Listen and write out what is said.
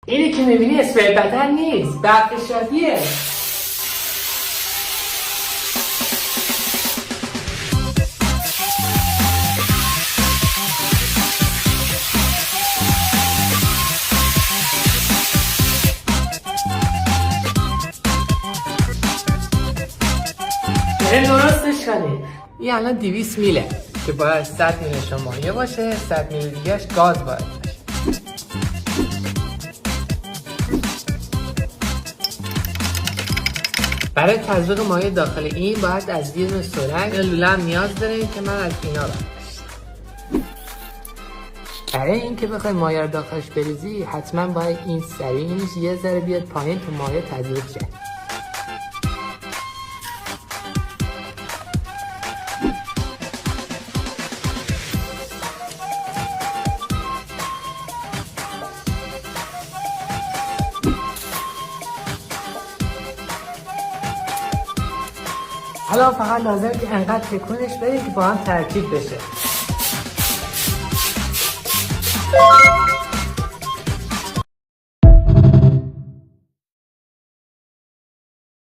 اینی که میبینی اسپری بدن نیست، برق شادیه. درستش کنید. این الان 200 میله که باید 100 میلش مایع باشه، 100 میل دیگهش گاز باید باشه. برای تزریق مایع داخل این باید از یه دونه سرنگ یا لوله هم نیاز داریم که من از اینا برداشتم. برای اینکه بخوای مایع رو داخلش بریزی حتما باید این سریعش یه ذره بیاد پایین تو مایع تزریق شه. حالا فقط لازم که انقدر تکونش بدی که با هم ترکیب بشه.